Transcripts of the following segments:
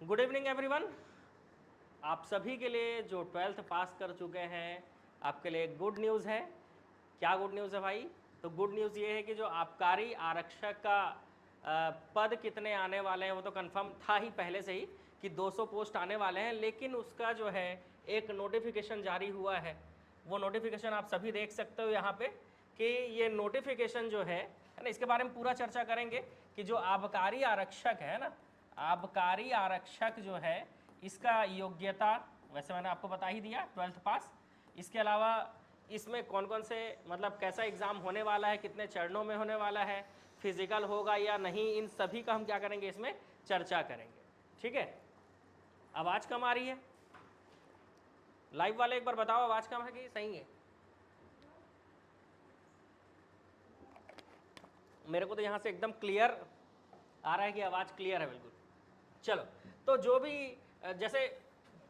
Good evening everyone. आप सभी के लिए जो 12th पास कर चुके हैं आपके लिए गुड न्यूज़ है। क्या गुड न्यूज़ है भाई? तो गुड न्यूज़ ये है कि जो आबकारी आरक्षक का पद कितने आने वाले हैं वो तो कंफर्म था ही पहले से ही कि 200 पोस्ट आने वाले हैं, लेकिन उसका जो है एक नोटिफिकेशन जारी हुआ है। वो नोटिफिकेशन आप सभी देख सकते हो यहाँ पे कि ये नोटिफिकेशन जो है ना, इसके बारे में पूरा चर्चा करेंगे कि जो आबकारी आरक्षक है ना, आबकारी आरक्षक जो है इसका योग्यता वैसे मैंने आपको बता ही दिया 12th पास। इसके अलावा इसमें कौन कौन से मतलब कैसा एग्ज़ाम होने वाला है, कितने चरणों में होने वाला है, फिजिकल होगा या नहीं, इन सभी का हम क्या करेंगे इसमें चर्चा करेंगे। ठीक है, आवाज़ कम आ रही है? लाइव वाले एक बार बताओ आवाज़ कम है कि सही है? मेरे को तो यहाँ से एकदम क्लियर आ रहा है कि आवाज़ क्लियर है बिल्कुल। चलो, तो जो भी जैसे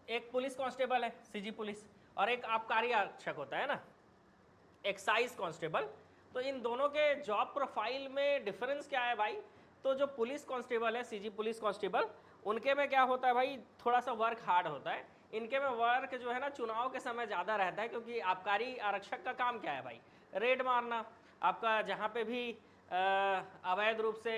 एक पुलिस कांस्टेबल है सीजी पुलिस और एक आबकारी आरक्षक होता है ना एक्साइज कांस्टेबल, तो इन दोनों के जॉब प्रोफाइल में डिफरेंस क्या है भाई? तो जो पुलिस कांस्टेबल है सीजी पुलिस कांस्टेबल, उनके में क्या होता है भाई, थोड़ा सा वर्क हार्ड होता है। इनके में वर्क जो है ना चुनाव के समय ज़्यादा रहता है, क्योंकि आबकारी आरक्षक का काम क्या है भाई? रेड मारना। आपका जहाँ पे भी अवैध रूप से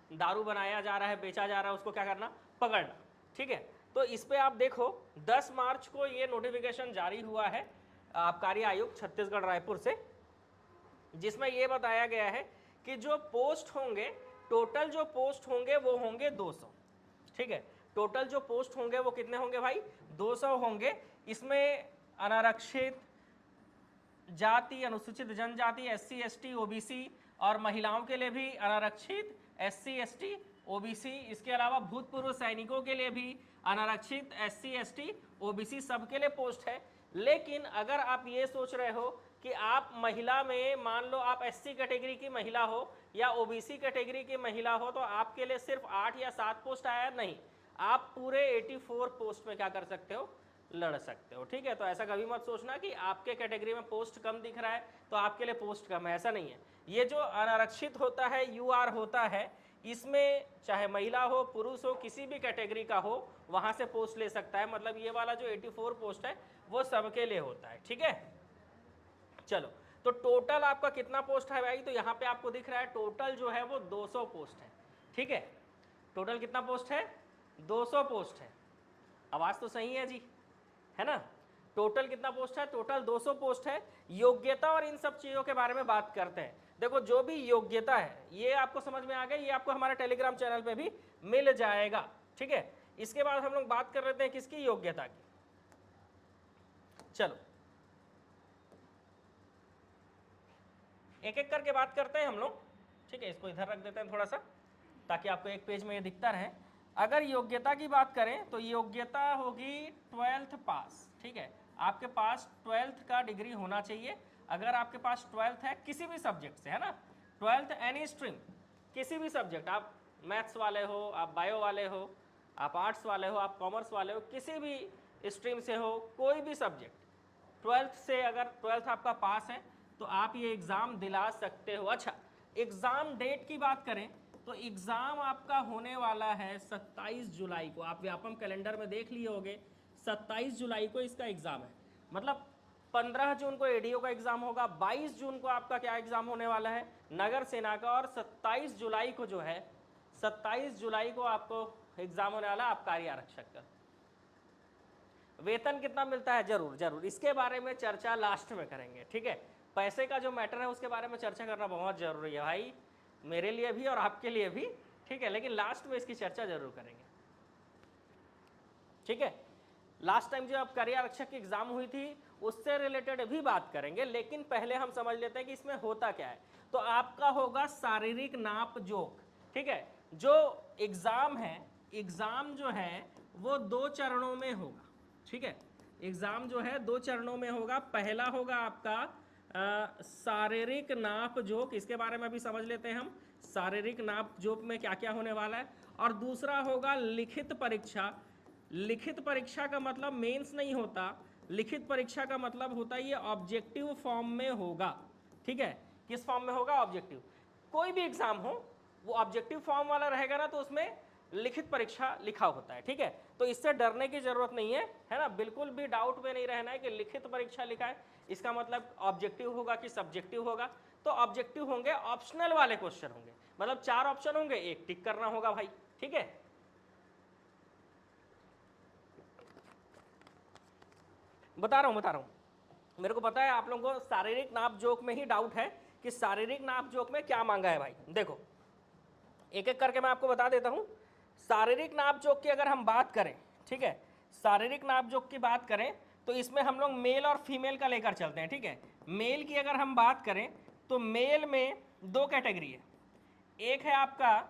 दारू बनाया जा रहा है, बेचा जा रहा है, उसको क्या करना? पकड़ना। ठीक है, तो इस पे आप देखो 10 मार्च को ये नोटिफिकेशन जारी हुआ है आबकारी आयुक्त छत्तीसगढ़ रायपुर से, जिसमें ये बताया गया है कि जो पोस्ट होंगे, टोटल जो पोस्ट होंगे वो होंगे 200। ठीक है, टोटल जो पोस्ट होंगे वो कितने होंगे भाई? 200 होंगे। इसमें अनारक्षित जाति, अनुसूचित जनजाति, SC ST OBC और महिलाओं के लिए भी अनारक्षित SC ST OBC, इसके अलावा भूतपूर्व सैनिकों के लिए भी अनारक्षित SC ST OBC, सबके लिए पोस्ट है। लेकिन अगर आप ये सोच रहे हो कि आप महिला में मान लो आप SC कैटेगरी की महिला हो या OBC कैटेगरी की महिला हो तो आपके लिए सिर्फ 8 या 7 पोस्ट आया, नहीं, आप पूरे 84 पोस्ट में क्या कर सकते हो? लड़ सकते हो। ठीक है, तो ऐसा कभी मत सोचना कि आपके कैटेगरी में पोस्ट कम दिख रहा है तो आपके लिए पोस्ट कम है, ऐसा नहीं है। ये जो अनारक्षित होता है, UR होता है, इसमें चाहे महिला हो पुरुष हो किसी भी कैटेगरी का हो वहां से पोस्ट ले सकता है। मतलब ये वाला जो 84 पोस्ट है वो सबके लिए होता है। ठीक है, चलो, तो टोटल आपका कितना पोस्ट है भाई? तो यहाँ पे आपको दिख रहा है टोटल जो है वो 200 पोस्ट है। ठीक है, टोटल कितना पोस्ट है? 200 पोस्ट है। आवाज़ तो सही है जी, है ना? टोटल कितना पोस्ट है? टोटल 200 पोस्ट है। योग्यता और इन सब चीज़ों के बारे में बात करते हैं। देखो, जो भी योग्यता है ये आपको समझ में आ गई, ये आपको हमारे टेलीग्राम चैनल पे भी मिल जाएगा। ठीक है, इसके बाद हम लोग बात कर लेते हैं किसकी? योग्यता की। चलो, एक एक करके बात करते हैं हम लोग। ठीक है, इसको इधर रख देते हैं थोड़ा सा ताकि आपको एक पेज में ये दिखता रहे। अगर योग्यता की बात करें तो योग्यता होगी 12th पास। ठीक है, आपके पास 12th का डिग्री होना चाहिए। अगर आपके पास 12th है किसी भी सब्जेक्ट से, है ना, 12th एनी स्ट्रीम, किसी भी सब्जेक्ट, आप मैथ्स वाले हो, आप बायो वाले हो, आप आर्ट्स वाले हो, आप कॉमर्स वाले हो, किसी भी स्ट्रीम से हो, कोई भी सब्जेक्ट 12th से अगर 12th आपका पास है तो आप ये एग्ज़ाम दिला सकते हो। अच्छा, एग्ज़ाम डेट की बात करें तो एग्ज़ाम आपका होने वाला है 27 जुलाई को। आप व्यापम कैलेंडर में देख लिए होंगे, 27 जुलाई को इसका एग्ज़ाम है। मतलब 15 जून को ADO का एग्ज़ाम होगा, 22 जून को आपका क्या एग्ज़ाम होने वाला है? नगर सेना का। और 27 जुलाई को जो है, 27 जुलाई को आपको एग्ज़ाम होने वाला है आबकारी आरक्षक का। वेतन कितना मिलता है? जरूर जरूर, इसके बारे में चर्चा लास्ट में करेंगे। ठीक है, पैसे का जो मैटर है उसके बारे में चर्चा करना बहुत जरूरी है भाई, मेरे लिए भी और आपके लिए भी। ठीक है, लेकिन लास्ट में इसकी चर्चा जरूर करेंगे। ठीक है, लास्ट टाइम जो आबकारी आरक्षक की एग्जाम हुई थी उससे रिलेटेड भी बात करेंगे, लेकिन पहले हम समझ लेते हैं कि इसमें होता क्या है। तो आपका होगा शारीरिक नाप जोख। ठीक है, जो एग्जाम है, एग्जाम जो है वो 2 चरणों में होगा। ठीक है, एग्जाम जो है 2 चरणों में होगा। पहला होगा आपका शारीरिक नाप जोख, इसके बारे में अभी समझ लेते हैं हम, शारीरिक नाप जोख में क्या क्या होने वाला है। और दूसरा होगा लिखित परीक्षा। लिखित परीक्षा का मतलब मेंस नहीं होता, लिखित परीक्षा का मतलब होता है ये ऑब्जेक्टिव फॉर्म में होगा। ठीक है, किस फॉर्म में होगा? ऑब्जेक्टिव। कोई भी एग्जाम हो वो ऑब्जेक्टिव फॉर्म वाला रहेगा ना, तो उसमें लिखित परीक्षा लिखा होता है, ठीक है। तो इससे डरने की जरूरत नहीं है ना, बिल्कुल भी डाउट में नहीं रहना है कि लिखित परीक्षा लिखा है इसका मतलब ऑब्जेक्टिव होगा कि सब्जेक्टिव होगा। तो ऑब्जेक्टिव होंगे, ऑप्शनल वाले क्वेश्चन होंगे, मतलब 4 ऑप्शन होंगे, एक टिक करना होगा भाई, ठीक है। बता रहा हूं, मेरे को पता है आप लोगों को शारीरिक नाप जोक में ही डाउट है कि शारीरिक नाप जोक में क्या मांगा है भाई। देखो एक एक करके मैं आपको बता देता हूं। शारीरिक नाप जोक की अगर हम बात करें, ठीक है, शारीरिक नाप जोक की बात करें तो इसमें हम लोग मेल और फीमेल का लेकर चलते हैं, ठीक है। मेल की अगर हम बात करें तो मेल में 2 कैटेगरी है, एक है आपका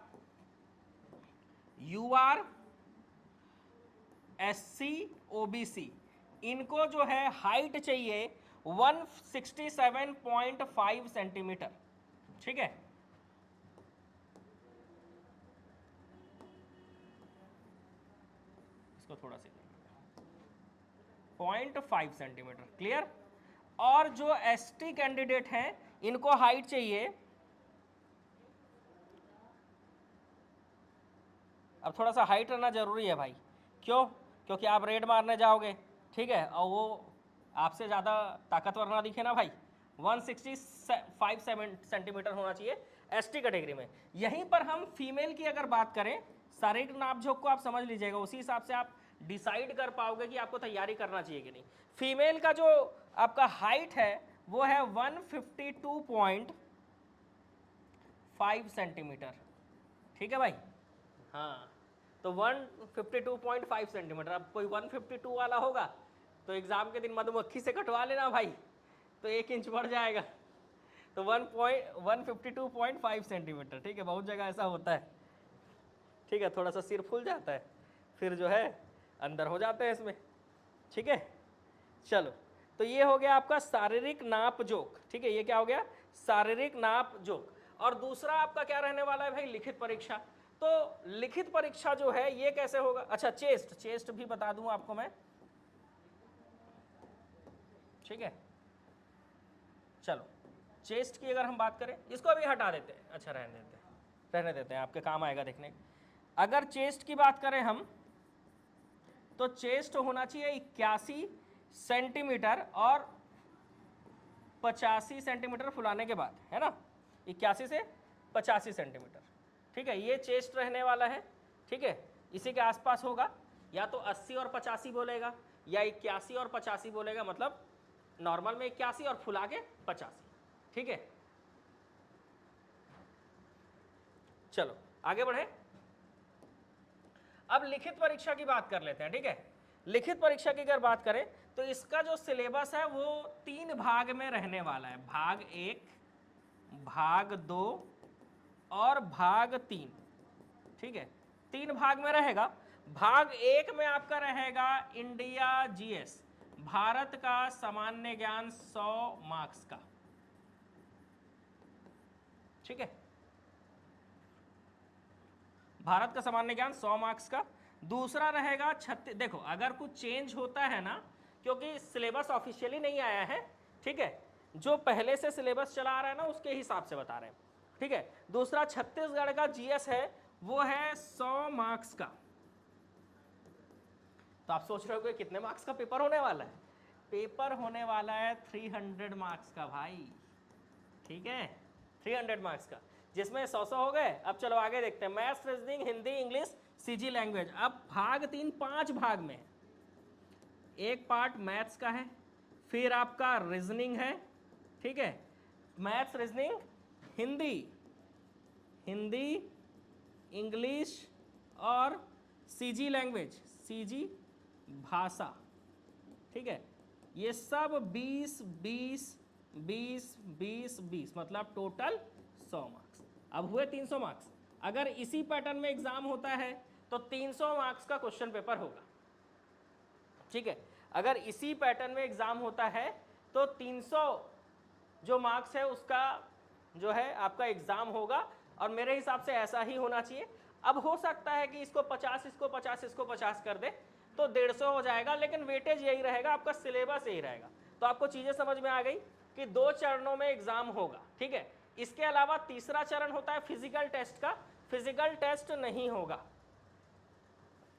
UR SC OBC, इनको जो है हाइट चाहिए 167.5 सेंटीमीटर, ठीक है। इसको थोड़ा सा 0.5 सेंटीमीटर, क्लियर। और जो ST कैंडिडेट हैं इनको हाइट चाहिए, अब थोड़ा सा हाइट रहना जरूरी है भाई, क्यों? क्योंकि आप रेड मारने जाओगे, ठीक है, और वो आपसे ज़्यादा ताकतवर ना दिखे ना भाई। 165 सेंटीमीटर होना चाहिए ST कैटेगरी में। यहीं पर हम फीमेल की अगर बात करें, शारीरिक नापझोंक को आप समझ लीजिएगा, उसी हिसाब से आप डिसाइड कर पाओगे कि आपको तैयारी करना चाहिए कि नहीं। फीमेल का जो आपका हाइट है वो है 152.5 सेंटीमीटर, ठीक है भाई। हाँ, तो 152.5 सेंटीमीटर। अब कोई 152 वाला होगा तो एग्जाम के दिन मधुमक्खी से कटवा लेना भाई, तो 1 इंच बढ़ जाएगा। तो 152.5 सेंटीमीटर, ठीक है। बहुत जगह ऐसा होता है, ठीक है, थोड़ा सा सिर फूल जाता है, फिर जो है अंदर हो जाते हैं इसमें, ठीक है। चलो, तो ये हो गया आपका शारीरिक नाप जोक, ठीक है। ये क्या हो गया? शारीरिक नाप जोक। और दूसरा आपका क्या रहने वाला है भाई? लिखित परीक्षा। तो लिखित परीक्षा जो है ये कैसे होगा? अच्छा, चेस्ट भी बता दूं आपको मैं, ठीक है। चलो, चेस्ट की अगर हम बात करें, इसको अभी हटा देते हैं, अच्छा रहने देते हैं, आपके काम आएगा देखने। अगर चेस्ट की बात करें हम, तो चेस्ट होना चाहिए 81 सेंटीमीटर और 85 सेंटीमीटर फुलाने के बाद, है ना, 81 से 85 सेंटीमीटर, ठीक है। ये चेस्ट रहने वाला है, ठीक है। इसी के आसपास होगा, या तो 80 और 85 बोलेगा या 81 और 85 बोलेगा, मतलब नॉर्मल में 81 और फुला के 85, ठीक है। चलो आगे बढ़े, अब लिखित परीक्षा की बात कर लेते हैं, ठीक है। लिखित परीक्षा की अगर बात करें तो इसका जो सिलेबस है वो 3 भाग में रहने वाला है, भाग 1, भाग 2 और भाग 3, ठीक है। 3 भाग में रहेगा। भाग 1 में आपका रहेगा इंडिया GS, भारत का सामान्य ज्ञान 100 मार्क्स का, ठीक है। भारत का सामान्य ज्ञान 100 मार्क्स का। दूसरा रहेगा 36, देखो अगर कुछ चेंज होता है ना, क्योंकि सिलेबस ऑफिशियली नहीं आया है, ठीक है, जो पहले से सिलेबस चला रहा है ना उसके हिसाब से बता रहे हैं, ठीक है। दूसरा छत्तीसगढ़ का GS है, वो है 100 मार्क्स का। तो आप सोच रहे हो कि कितने मार्क्स का पेपर होने वाला है? पेपर होने वाला है 300 मार्क्स का भाई, ठीक है, 300 मार्क्स का, जिसमें 100 हो गए। अब चलो आगे देखते हैं, maths, reasoning, Hindi, English, CG language. अब भाग 3 5 भाग में है। एक पार्ट मैथ्स का है, फिर आपका रीजनिंग है, ठीक है, मैथ्स, रीजनिंग, हिंदी, इंग्लिश और CG लैंग्वेज, CG भाषा, ठीक है। ये सब 20 20 20 20 20, मतलब टोटल 100 मार्क्स। अब हुए 300 मार्क्स। अगर इसी पैटर्न में एग्जाम होता है तो 300 मार्क्स का क्वेश्चन पेपर होगा, ठीक है। अगर इसी पैटर्न में एग्जाम होता है तो 300 जो मार्क्स है उसका जो है आपका एग्जाम होगा, और मेरे हिसाब से ऐसा ही होना चाहिए। अब हो सकता है कि इसको 50 इसको 50 इसको 50 कर दे तो 150 हो जाएगा, लेकिन वेटेज यही रहेगा, आपका सिलेबस यही रहेगा। तो आपको चीजें समझ में आ गई कि 2 चरणों में एग्जाम होगा, ठीक है। इसके अलावा तीसरा चरण होता है फिजिकल टेस्ट का, फिजिकल टेस्ट नहीं होगा,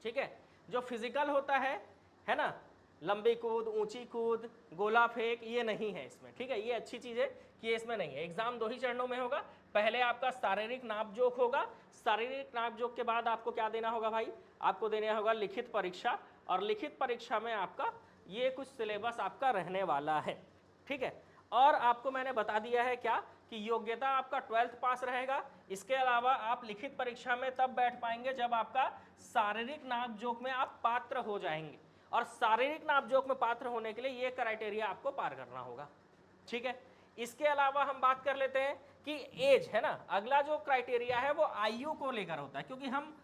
ठीक है। जो फिजिकल होता है ना, लंबी कूद, ऊंची कूद, गोला फेंक, ये नहीं है इसमें, ठीक है। ये अच्छी चीज़ है कि ये इसमें नहीं है। एग्जाम 2 ही चरणों में होगा। पहले आपका शारीरिक नाप-जोख होगा, शारीरिक नाप-जोख के बाद आपको क्या देना होगा भाई, आपको देना होगा लिखित परीक्षा, और लिखित परीक्षा में आपका ये कुछ सिलेबस आपका रहने वाला है, ठीक है। और आपको मैंने बता दिया है क्या कि योग्यता आपका 12th पास रहेगा। इसके अलावा आप लिखित परीक्षा में तब बैठ पाएंगे जब आपका शारीरिक नाप-जोख में आप पात्र हो जाएंगे, और शारीरिक नाप-जोख में पात्र होने के लिए ये क्राइटेरिया आपको पार करना होगा, ठीक है। इसके अलावा हम बात कर लेते हैं कि एज है ना, अगला जो क्राइटेरिया है वो आयु को लेकर होता है, क्योंकि हम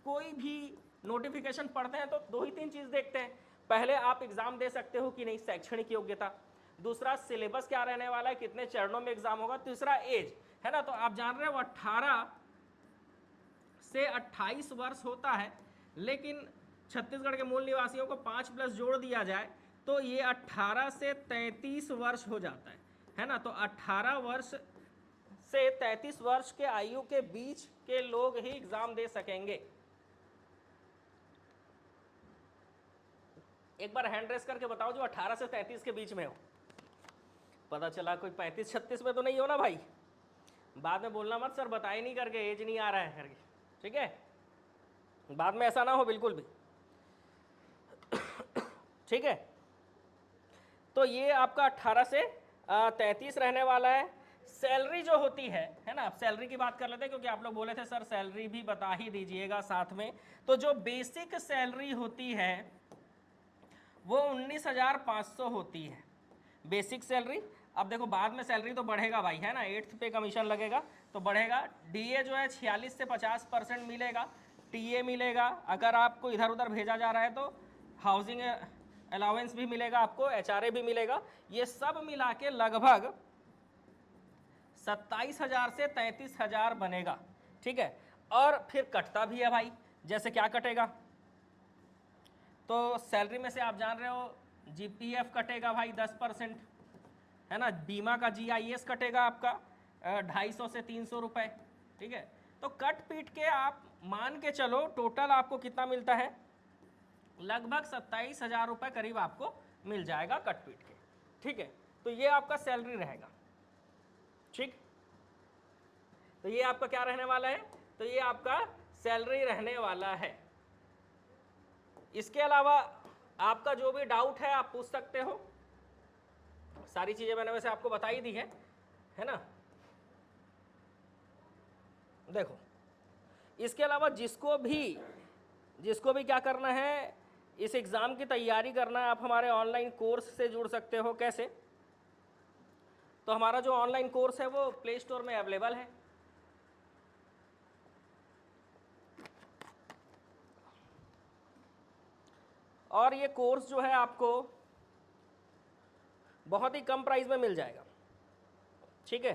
कोई भी नोटिफिकेशन पढ़ते हैं तो 2 ही 3 चीज देखते हैं। पहले आप एग्जाम दे सकते हो कि नहीं, शैक्षणिक योग्यता, दूसरा सिलेबस क्या रहने वाला है, कितने चरणों में एग्जाम होगा, तीसरा एज है ना। तो आप जान रहे हो 18 से 28 वर्ष होता है, लेकिन छत्तीसगढ़ के मूल निवासियों को 5 प्लस जोड़ दिया जाए तो ये 18 से 33 वर्ष हो जाता है ना। तो 18 वर्ष से 33 वर्ष के आयु के बीच के लोग ही एग्जाम दे सकेंगे। एक बार हैंड रेस करके बताओ जो 18 से 33 के बीच में हो। पता चला कोई 35-36 में तो नहीं हो ना भाई, बाद में बोलना मत सर बताए नहीं करके, एज नहीं आ रहा है करके, ठीक है। बाद में ऐसा ना हो बिल्कुल भी, ठीक है। तो ये आपका 18 से 33 रहने वाला है। सैलरी जो होती है ना, सैलरी की बात कर लेते हैं, क्योंकि आप लोग बोले थे सर सैलरी भी बता ही दीजिएगा साथ में। तो जो बेसिक सैलरी होती है वो 19,500 होती है, बेसिक सैलरी। अब देखो बाद में सैलरी तो बढ़ेगा भाई, है ना, 8th पे कमीशन लगेगा तो बढ़ेगा। डीए जो है 46 से 50% मिलेगा, टीए मिलेगा, अगर आपको इधर उधर भेजा जा रहा है तो हाउसिंग अलाउंस भी मिलेगा आपको, एचआरए भी मिलेगा। ये सब मिला के लगभग 27,000 से 33,000 बनेगा, ठीक है। और फिर कटता भी है भाई, जैसे क्या कटेगा, तो सैलरी में से आप जान रहे हो जीपीएफ कटेगा भाई 10%, है ना। बीमा का जीआईएस कटेगा आपका 250 से 300 रुपए, ठीक है। तो कट पीट के आप मान के चलो टोटल आपको कितना मिलता है, लगभग 27,000 रुपए करीब आपको मिल जाएगा कट पीट के, ठीक है। तो ये आपका सैलरी रहेगा, ठीक। तो ये आपका क्या रहने वाला है, तो ये आपका सैलरी रहने वाला है। इसके अलावा आपका जो भी डाउट है आप पूछ सकते हो, सारी चीजें मैंने वैसे आपको बता ही दी है ना। देखो इसके अलावा जिसको भी क्या करना है, इस एग्जाम की तैयारी करना है, आप हमारे ऑनलाइन कोर्स से जुड़ सकते हो। कैसे, तो हमारा जो ऑनलाइन कोर्स है वो प्ले स्टोर में अवेलेबल है, और ये कोर्स जो है आपको बहुत ही कम प्राइस में मिल जाएगा, ठीक है।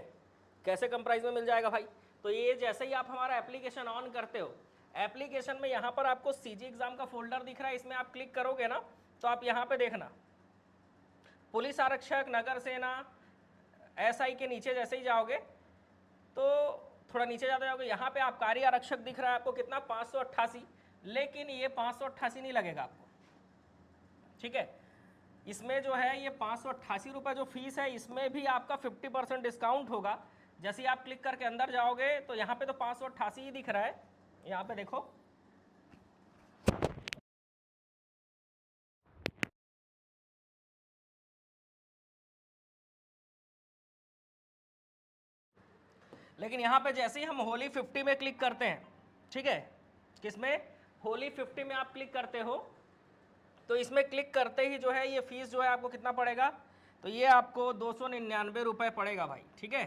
कैसे कम प्राइस में मिल जाएगा भाई, तो ये जैसे ही आप हमारा एप्लीकेशन ऑन करते हो, एप्लीकेशन में यहाँ पर आपको सीजी एग्जाम का फोल्डर दिख रहा है, इसमें आप क्लिक करोगे ना तो आप यहाँ पे देखना पुलिस आरक्षक, नगर सेना, एसआई के नीचे जैसे ही जाओगे तो थोड़ा नीचे जाते जाओगे, यहाँ पे आबकारी आरक्षक दिख रहा है आपको कितना 588, लेकिन ये 588 नहीं लगेगा आपको, ठीक है। इसमें जो है ये 588 रुपये जो फीस है, इसमें भी आपका 50% डिस्काउंट होगा। जैसे ही आप क्लिक करके अंदर जाओगे तो यहाँ पे तो 588 ही दिख रहा है, यहाँ पे देखो लेकिन यहाँ पे जैसे ही हम होली 50 में क्लिक करते हैं, ठीक है, किसमें, होली 50 में आप क्लिक करते हो तो इसमें क्लिक करते ही जो है ये फीस जो है आपको कितना पड़ेगा, तो ये आपको 299 रुपये पड़ेगा भाई, ठीक है।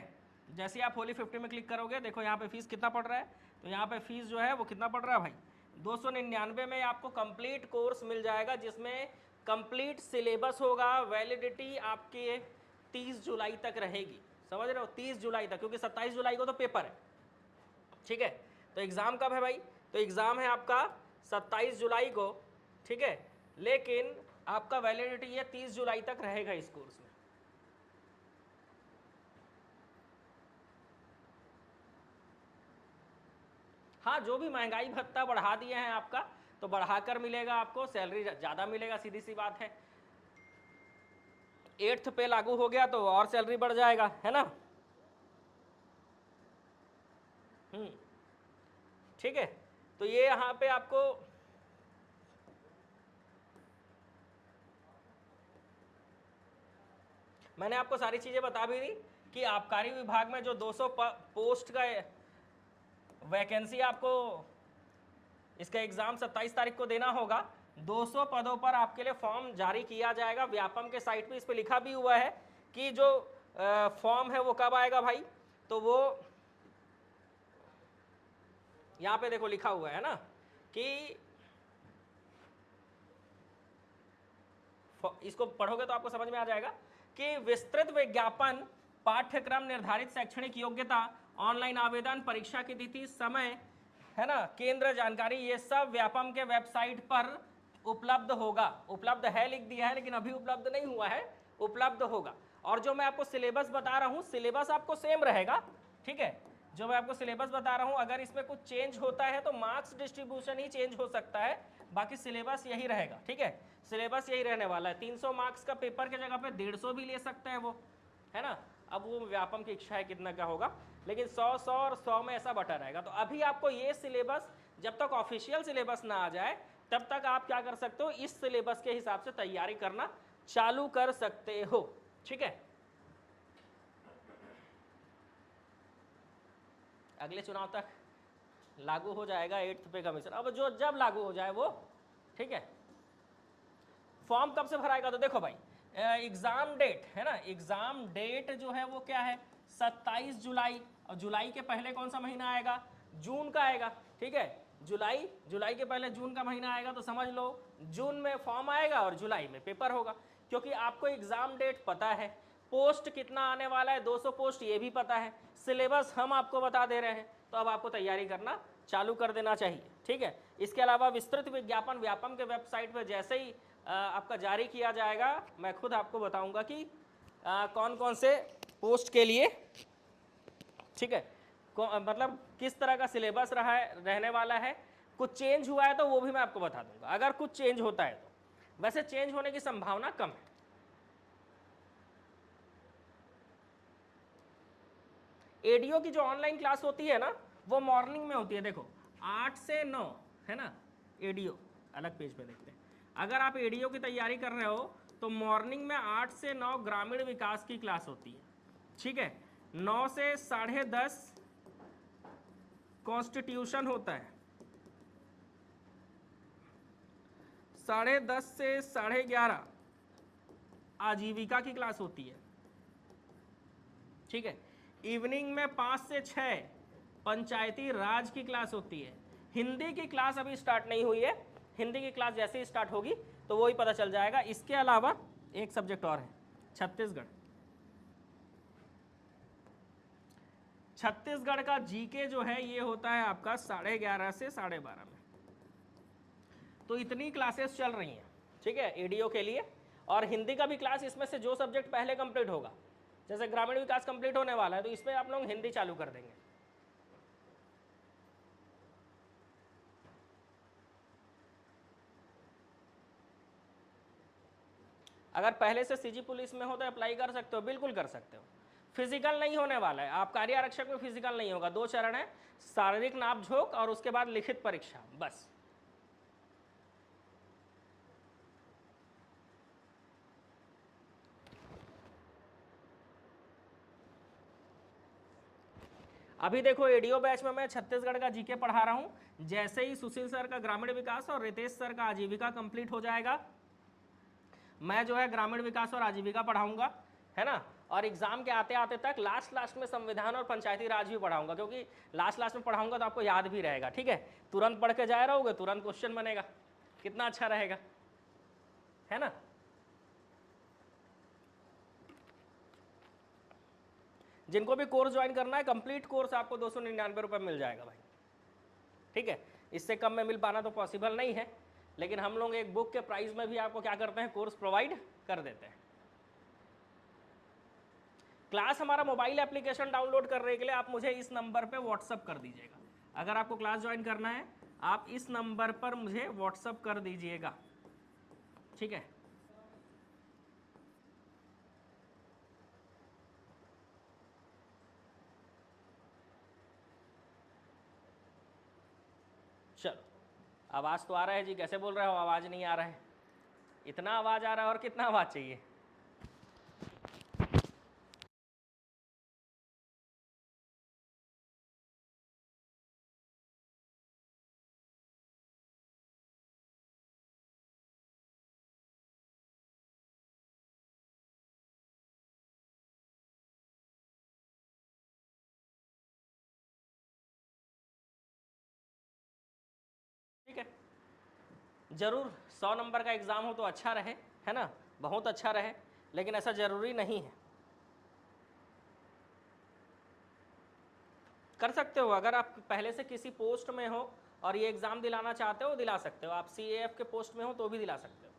जैसे ही आप होली 50 में क्लिक करोगे देखो यहाँ पे फीस कितना पड़ रहा है, तो यहाँ पे फीस जो है वो कितना पड़ रहा है भाई 299 में आपको कंप्लीट कोर्स मिल जाएगा, जिसमें कंप्लीट सिलेबस होगा। वैलिडिटी आपके 30 जुलाई तक रहेगी, समझ रहे हो, 30 जुलाई तक, क्योंकि 27 जुलाई को तो पेपर है, ठीक है। तो एग्ज़ाम कब है भाई, तो एग्ज़ाम है आपका 27 जुलाई को, ठीक है, लेकिन आपका वैलिडिटी ये 30 जुलाई तक रहेगा इस कोर्स में। हाँ, जो भी महंगाई भत्ता बढ़ा दिए हैं आपका, तो बढ़ाकर मिलेगा आपको, सैलरी ज़्यादा मिलेगा, सीधी सी बात है। 8th पे लागू हो गया तो और सैलरी बढ़ जाएगा, है ना। ठीक है, तो ये यहाँ पे आपको मैंने आपको सारी चीज़ें बता भी दी कि आबकारी विभाग में जो 200 पोस्ट का वैकेंसी आपको, इसका एग्ज़ाम 27 तारीख को देना होगा। 200 पदों पर आपके लिए फॉर्म जारी किया जाएगा। व्यापम के साइट पे इस पे लिखा भी हुआ है कि जो फॉर्म है वो कब आएगा भाई, तो वो यहाँ पे देखो लिखा हुआ है ना कि इसको पढ़ोगे तो आपको समझ में आ जाएगा कि विस्तृत विज्ञापन, पाठ्यक्रम, निर्धारित शैक्षणिक योग्यता, ऑनलाइन आवेदन, परीक्षा की तिथि, समय, है ना, केंद्र जानकारी, ये सब व्यापम के वेबसाइट पर उपलब्ध होगा। उपलब्ध है लिख दिया है, लेकिन अभी उपलब्ध नहीं हुआ है, उपलब्ध होगा। और जो मैं आपको सिलेबस बता रहा हूँ, सिलेबस आपको सेम रहेगा, ठीक है। जो मैं आपको सिलेबस बता रहा हूँ, अगर इसमें कुछ चेंज होता है तो मार्क्स डिस्ट्रीब्यूशन ही चेंज हो सकता है, बाकी सिलेबस यही रहेगा, ठीक है। सिलेबस यही रहने वाला है। 300 मार्क्स का पेपर के जगह पे 150 भी ले सकते हैं वो, है ना। अब वो व्यापम की इच्छा है कितना का होगा, लेकिन 100 और 100 में ऐसा बटा रहेगा। तो अभी आपको ये सिलेबस, जब तक ऑफिशियल सिलेबस ना आ जाए तब तक आप क्या कर सकते हो, इस सिलेबस के हिसाब से तैयारी करना चालू कर सकते हो, ठीक है। अगले चुनाव तक लागू हो जाएगा 8th पे कमीशन, अब जो जब लागू हो जाए वो, ठीक है। फॉर्म कब से भराएगा, तो देखो भाई एग्जाम डेट है ना, एग्जाम डेट जो है वो क्या है, 27 जुलाई। और जुलाई के पहले कौन सा महीना आएगा, जून का आएगा, ठीक है। जुलाई के पहले जून का महीना आएगा, तो समझ लो जून में फॉर्म आएगा और जुलाई में पेपर होगा, क्योंकि आपको एग्जाम डेट पता है, पोस्ट कितना आने वाला है, 200 पोस्ट ये भी पता है, सिलेबस हम आपको बता दे रहे हैं, तो अब आपको तैयारी करना चालू कर देना चाहिए, ठीक है। इसके अलावा विस्तृत विज्ञापन व्यापम के वेबसाइट पर जैसे ही आपका जारी किया जाएगा, मैं खुद आपको बताऊंगा कि कौन कौन से पोस्ट के लिए, ठीक है, मतलब किस तरह का सिलेबस रहने वाला है। कुछ चेंज हुआ है तो वो भी मैं आपको बता दूंगा, अगर कुछ चेंज होता है तो। वैसे चेंज होने की संभावना कम है। एडीओ की जो ऑनलाइन क्लास होती है ना, वो मॉर्निंग में होती है, देखो 8 से 9, है ना। एडीओ अलग पेज पे देखते हैं। अगर आप एडीओ की तैयारी कर रहे हो तो मॉर्निंग में 8 से 9 ग्रामीण विकास की क्लास होती है, ठीक है। 9 से 10:30 कॉन्स्टिट्यूशन होता है, 10:30 से 11:30 आजीविका की क्लास होती है, ठीक है। इवनिंग में 5 से 6 पंचायती राज की क्लास होती है। हिंदी की क्लास अभी स्टार्ट नहीं हुई है, हिंदी की क्लास जैसे ही स्टार्ट होगी तो वो ही पता चल जाएगा। इसके अलावा एक सब्जेक्ट और है, छत्तीसगढ़ का जीके जो है ये होता है आपका 11:30 से 12:30 में। तो इतनी क्लासेस चल रही हैं, ठीक है, एडीओ के लिए। और हिंदी का भी क्लास, इसमें से जो सब्जेक्ट पहले कंप्लीट होगा, जैसे ग्रामीण विकास कंप्लीट होने वाला है तो इसमें आप लोग हिंदी चालू कर देंगे। अगर पहले से सीजी पुलिस में हो तो अप्लाई कर सकते हो, बिल्कुल कर सकते हो। फिजिकल नहीं होने वाला है, आप कार्य आरक्षक में फिजिकल नहीं होगा। 2 चरण है, शारीरिक नाप झोंक और उसके बाद लिखित परीक्षा, बस। अभी देखो एडीओ बैच में मैं छत्तीसगढ़ का जीके पढ़ा रहा हूं। जैसे ही सुशील सर का ग्रामीण विकास और रितेश सर का आजीविका कंप्लीट हो जाएगा, मैं जो है ग्रामीण विकास और आजीविका पढ़ाऊंगा, है ना। और एग्जाम के आते आते तक लास्ट में संविधान और पंचायती राज भी पढ़ाऊंगा, क्योंकि लास्ट में पढ़ाऊंगा तो आपको याद भी रहेगा, ठीक है। तुरंत पढ़ के जाए रहोगे, तुरंत क्वेश्चन बनेगा, कितना अच्छा रहेगा, है ना। जिनको भी कोर्स ज्वाइन करना है, कंप्लीट कोर्स आपको 299 रुपये मिल जाएगा भाई, ठीक है। इससे कम में मिल पाना तो पॉसिबल नहीं है, लेकिन हम लोग एक बुक के प्राइस में भी आपको क्या करते हैं, कोर्स प्रोवाइड कर देते हैं। क्लास हमारा मोबाइल एप्लीकेशन डाउनलोड करने के लिए आप मुझे इस नंबर पे व्हाट्सअप कर दीजिएगा। अगर आपको क्लास ज्वाइन करना है, आप इस नंबर पर मुझे व्हाट्सअप कर दीजिएगा, ठीक है। चलो, आवाज़ तो आ रहा है जी, कैसे बोल रहे हो आवाज़ नहीं आ रहा है? इतना आवाज़ आ रहा है और कितना आवाज़ चाहिए? ठीक है, ज़रूर 100 नंबर का एग्ज़ाम हो तो अच्छा रहे, है ना, बहुत अच्छा रहे, लेकिन ऐसा ज़रूरी नहीं है। कर सकते हो, अगर आप पहले से किसी पोस्ट में हो और ये एग्ज़ाम दिलाना चाहते हो दिला सकते हो। आप CAF के पोस्ट में हो तो भी दिला सकते हो।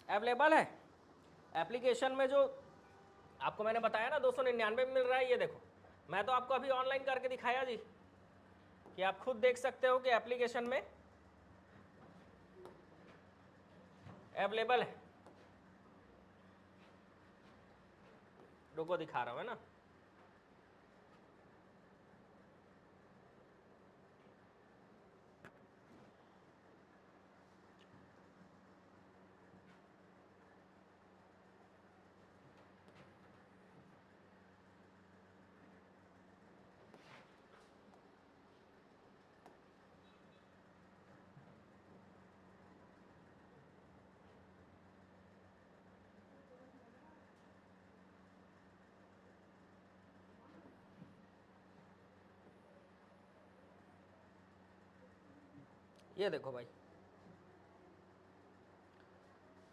अवेलेबल है एप्लीकेशन में, जो आपको मैंने बताया ना 299 में मिल रहा है। ये देखो, मैं तो आपको अभी ऑनलाइन करके दिखाया जी, कि आप खुद देख सकते हो कि एप्लीकेशन में अवेलेबल है। रुको दिखा रहा हूँ, है ना। ये देखो भाई,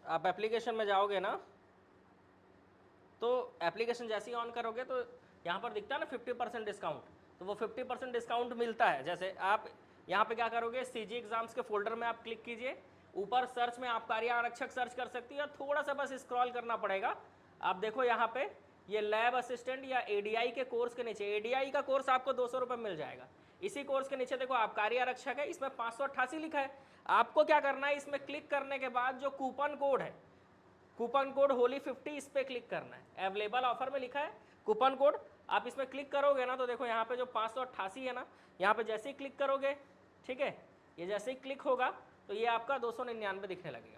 आप एप्लीकेशन में जाओगे ना, तो एप्लीकेशन जैसे ही ऑन करोगे तो यहाँ पर दिखता है ना 50% डिस्काउंट, तो वो 50% डिस्काउंट मिलता है। जैसे आप यहाँ पे क्या करोगे, CG एग्जाम्स के फोल्डर में आप क्लिक कीजिए, ऊपर सर्च में आप कार्य आरक्षक सर्च कर सकती है, थोड़ा सा बस स्क्रॉल करना पड़ेगा। आप देखो यहाँ पे ये लैब असिस्टेंट या ADI के कोर्स के नीचे, ADI का कोर्स आपको 200 रुपये मिल जाएगा। इसी कोर्स के नीचे देखो आप कार्य आरक्षक है, इसमें 588 लिखा है। आपको क्या करना है, इसमें क्लिक करने के बाद जो कूपन कोड है, कूपन कोड होली 50, इस पे क्लिक करना है। अवेलेबल ऑफर में लिखा है कूपन कोड, आप इसमें क्लिक करोगे ना तो देखो यहाँ पे जो 588 है ना, यहाँ पे जैसे ही क्लिक करोगे, ठीक है, ये जैसे ही क्लिक होगा तो ये आपका 299 दिखने लगेगा।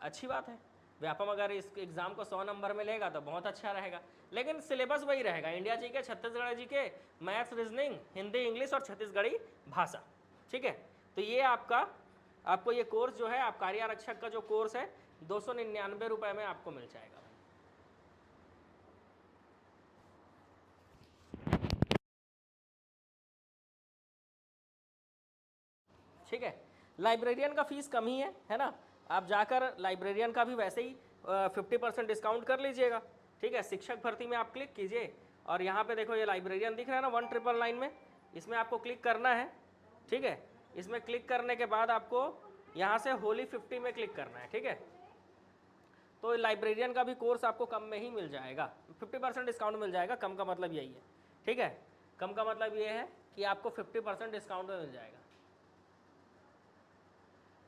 अच्छी बात है। व्यापम अगर इस एग्ज़ाम को 100 नंबर में लेगा तो बहुत अच्छा रहेगा, लेकिन सिलेबस वही रहेगा, India GK, Chhattisgarh GK, maths, reasoning, Hindi, English और छत्तीसगढ़ी भाषा, ठीक है। तो ये आपको ये कोर्स जो है, आप कार्य आरक्षक का जो कोर्स है 299 रुपये में आपको मिल जाएगा। ठीक है, लाइब्रेरियन का फीस कम ही है ना। आप जाकर लाइब्रेरियन का भी वैसे ही 50% डिस्काउंट कर लीजिएगा, ठीक है। शिक्षक भर्ती में आप क्लिक कीजिए और यहाँ पे देखो ये लाइब्रेरियन दिख रहा है ना 1999 में, इसमें आपको क्लिक करना है, ठीक है। इसमें क्लिक करने के बाद आपको यहाँ से होली 50 में क्लिक करना है, ठीक है। तो लाइब्रेरियन का भी कोर्स आपको कम में ही मिल जाएगा, 50% डिस्काउंट मिल जाएगा। कम का मतलब यही है, ठीक है। कम का मतलब ये है कि आपको 50% डिस्काउंट में मिल जाएगा।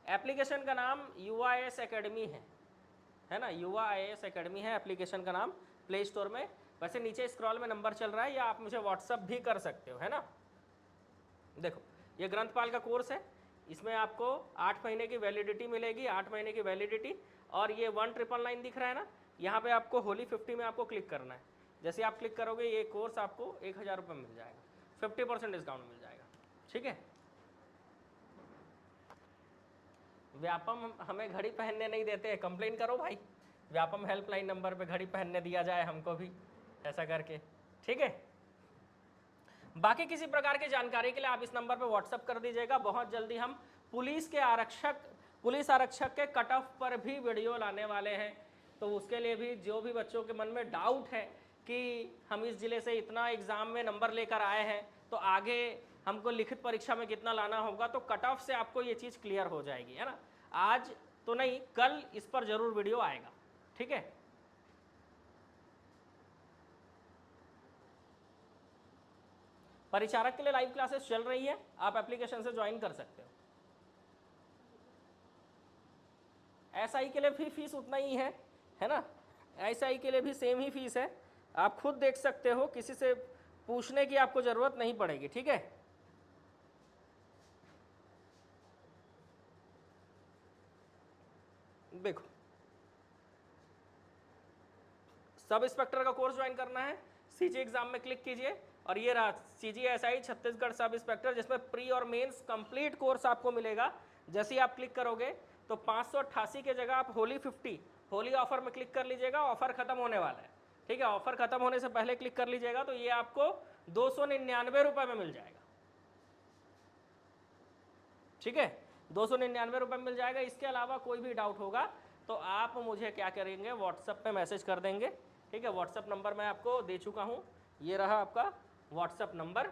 एप्लीकेशन का नाम UIS एकेडमी है ना, UIS एकेडमी है एप्लीकेशन का नाम, प्ले स्टोर में। वैसे नीचे स्क्रॉल में नंबर चल रहा है, या आप मुझे व्हाट्सअप भी कर सकते हो, है ना। देखो ये ग्रंथपाल का कोर्स है, इसमें आपको 8 महीने की वैलिडिटी मिलेगी, 8 महीने की वैलिडिटी। और ये 1999 दिख रहा है ना, यहाँ पे आपको होली 50 में आपको क्लिक करना है। जैसे आप क्लिक करोगे ये कोर्स आपको 1000 रुपये मिल जाएगा, 50% डिस्काउंट मिल जाएगा, ठीक है। व्यापम हमें घड़ी पहनने नहीं देते, कंप्लेन करो भाई, व्यापम हेल्पलाइन नंबर पे घड़ी पहनने दिया जाए हमको भी, ऐसा करके, ठीक है। बाकी किसी प्रकार की जानकारी के लिए आप इस नंबर पे व्हाट्सअप कर दीजिएगा। बहुत जल्दी हम पुलिस आरक्षक के कट ऑफ पर भी वीडियो लाने वाले हैं, तो उसके लिए भी जो भी बच्चों के मन में डाउट है कि हम इस ज़िले से इतना एग्ज़ाम में नंबर लेकर आए हैं तो आगे हमको लिखित परीक्षा में कितना लाना होगा, तो कट ऑफ से आपको ये चीज़ क्लियर हो जाएगी, है ना। आज तो नहीं, कल इस पर जरूर वीडियो आएगा, ठीक है। परिचारक के लिए लाइव क्लासेस चल रही है, आप एप्लीकेशन से ज्वाइन कर सकते हो। एसआई के लिए भी फीस उतना ही है ना। एसआई के लिए भी सेम ही फीस है, आप खुद देख सकते हो, किसी से पूछने की आपको जरूरत नहीं पड़ेगी, ठीक है। देखो, सब इंस्पेक्टर का कोर्स ज्वाइन करना है, सीजी एग्जाम में क्लिक कीजिए और ये रहा CGSI छत्तीसगढ़ सब इंस्पेक्टर, जिसमें प्री और मेंस कंप्लीट कोर्स आपको मिलेगा। जैसे ही आप क्लिक करोगे तो 588 के जगह आप होली ऑफर में क्लिक कर लीजिएगा। ऑफर खत्म होने वाला है, ठीक है। ऑफर खत्म होने से पहले क्लिक कर लीजिएगा तो ये आपको 299 रुपये में मिल जाएगा, ठीक है। 299 रुपये में मिल जाएगा। इसके अलावा कोई भी डाउट होगा तो आप मुझे क्या करेंगे, व्हाट्सएप पे मैसेज कर देंगे, ठीक है। व्हाट्सएप नंबर मैं आपको दे चुका हूँ, ये रहा आपका व्हाट्सएप नंबर,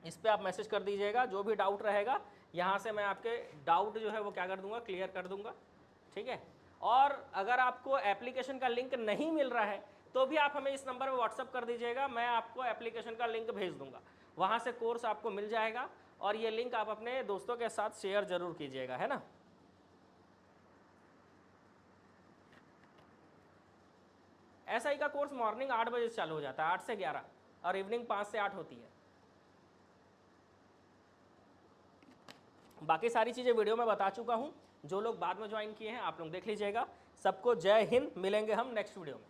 इस पर आप मैसेज कर दीजिएगा। जो भी डाउट रहेगा यहाँ से मैं आपके डाउट जो है वो क्या कर दूंगा, क्लियर कर दूंगा, ठीक है। और अगर आपको एप्लीकेशन का लिंक नहीं मिल रहा है तो भी आप हमें इस नंबर पर व्हाट्सएप कर दीजिएगा, मैं आपको एप्लीकेशन का लिंक भेज दूंगा, वहाँ से कोर्स आपको मिल जाएगा। और ये लिंक आप अपने दोस्तों के साथ शेयर जरूर कीजिएगा, है ना। एसआई का कोर्स मॉर्निंग 8 बजे चालू हो जाता है, 8 से 11, और इवनिंग 5 से 8 होती है। बाकी सारी चीज़ें वीडियो में बता चुका हूँ, जो लोग बाद में ज्वाइन किए हैं आप लोग देख लीजिएगा। सबको जय हिंद, मिलेंगे हम नेक्स्ट वीडियो में।